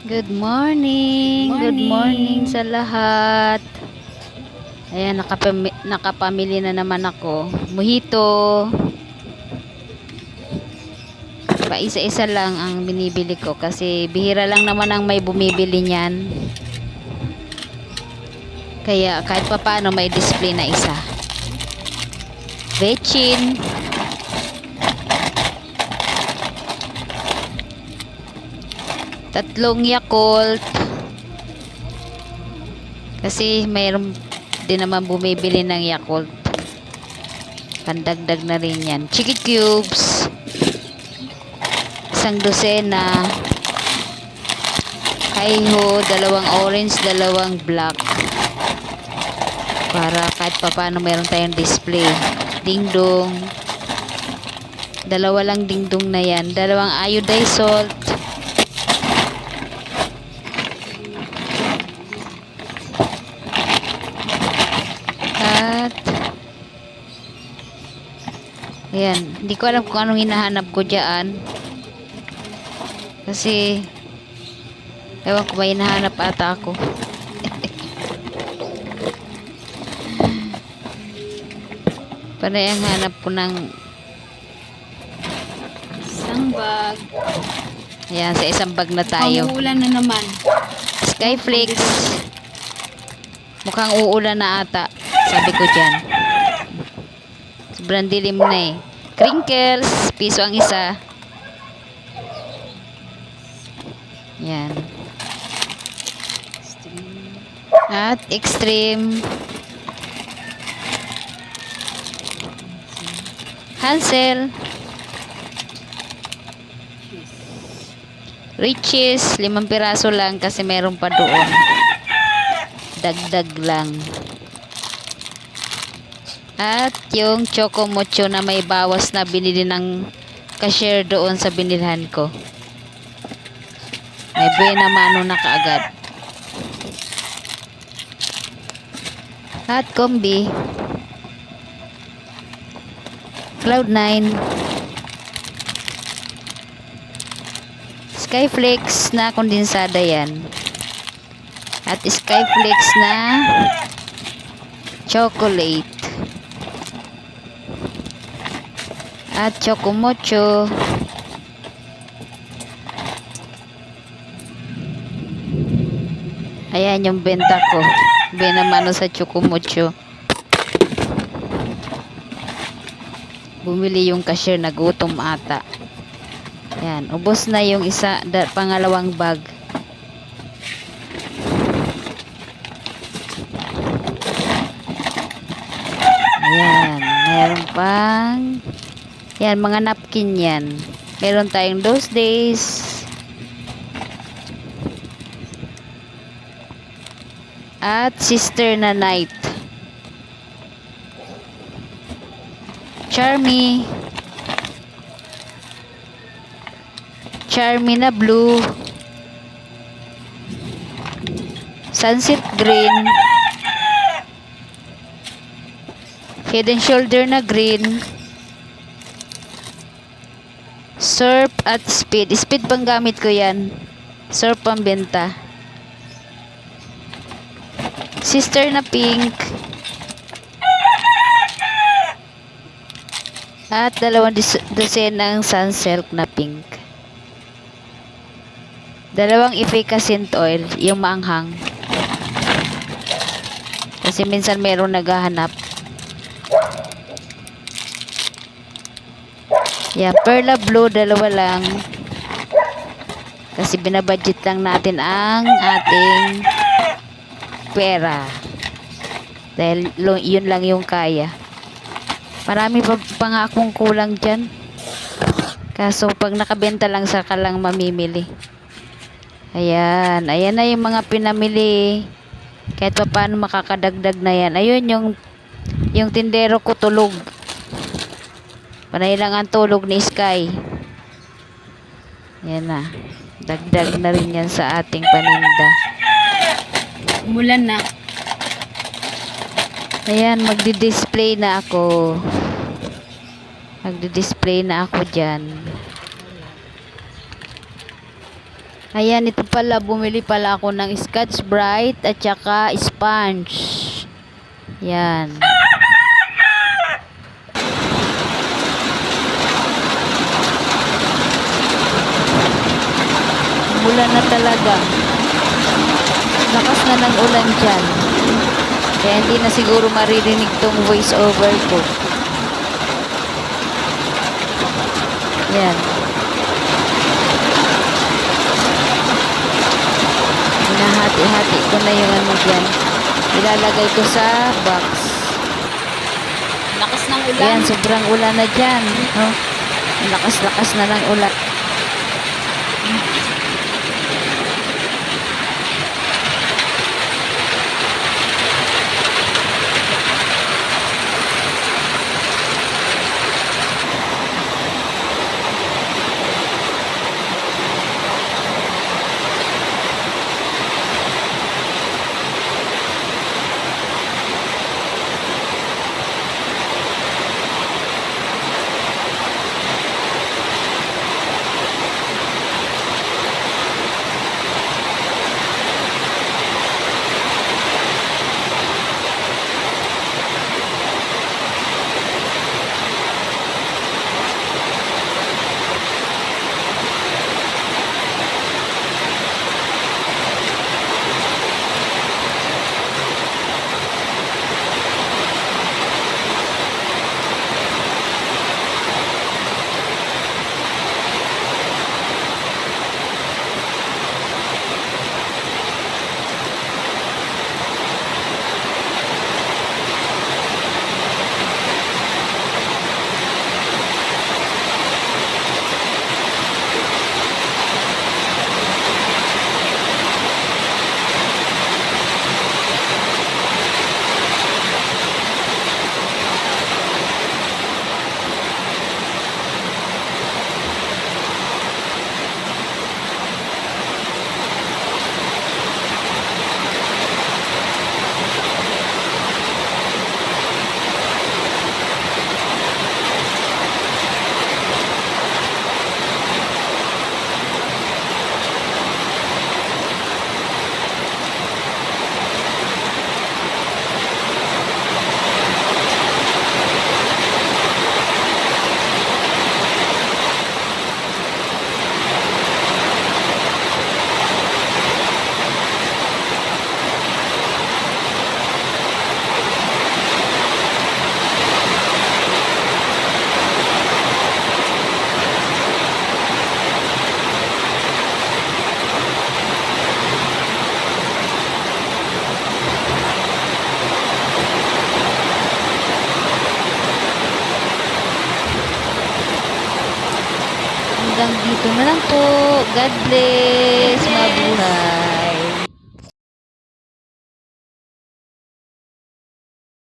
Good morning. Good morning sa lahat. Ayan, nakapamili na naman ako. Mojito. Pa isa-isa lang ang binibili ko kasi bihira lang naman ang may bumibili niyan. Kaya kahit pa paano may display na isa. Bechin. Tatlong Yakult. Kasi mayroon din naman bumibili ng Yakult. Pandagdag na rin yan. Chicken cubes. Isang dosena. Hi-ho, dalawang orange, dalawang black. Para kahit pa paano mayroon tayong display. Dingdong. Dalawa lang dingdong na yan. Dalawang iodized salt. At ayan, hindi ko alam kung anong hinahanap ko dyan. Kasi ewan ko, may hinahanap ata ako. Panay ang hanap ko ng Isang bag. ayan, sa isang bag na tayo. Panguulan na naman. Skyflakes. Mukhang uulan na ata. Sabi ko dyan. Sobrang dilim na eh. Crinkles. Piso ang isa. Yan. At extreme. Hansel. Riches. 5 piraso lang kasi meron pa doon. Dagdag lang. At yung Choco Mucho na may bawas na binili ng cashier doon sa binilhan ko. May buena mano na kaagad. At kombi. Cloud9. Skyflakes na kondensada yan. At Skyflakes na chocolate. At Choco Mucho. Ayan yung benta ko. Benamano sa Choco Mucho. Bumili yung cashier, nagutom ata. Ayan, ubos na yung pangalawang bag. Ayan, meron pang yan, mga napkin yan. Meron tayong those days. At sister na night. Charmy. Charmy na blue. Sunset green. Head and shoulder na green. Surf at speed. Speed bang gamit ko yan? Surf ang benta. Sister na pink. At 2 dosenang sunsilk na pink. 2 efficacent oil. Yung maanghang. Kasi minsan meron naghahanap. Yan, Perla Blue, 2 lang. Kasi binabudget lang natin ang ating pera. Dahil yun lang yung kaya. Marami pa nga akong kulang dyan. Kaso pag nakabenta lang saka lang mamimili. Ayan. Ayan na yung mga pinamili. Kahit pa paano makakadagdag na yan. Ayun yung tindero ko tulog. Panay lang ang tulog ni Sky. Yan na. Dagdag na rin yan sa ating paninda. Umulan na. Ayan, magdi-display na ako. Magdi-display na ako dyan. Ayan, ito pala, bumili pala ako ng Scotch Brite at saka sponge. Yan. Ulan na talaga. Lakas na ng ulan dyan. Kaya hindi na siguro maririnig tong voice over ko. Yan. Hinahati-hati ko na yung ano dyan. Ilalagay ko sa box. Lakas ng ulan. Ayan, sobrang ulan na dyan. No? Ang lakas-lakas na ng ulan. Hanggang dito na lang po. God bless. Mabuhay.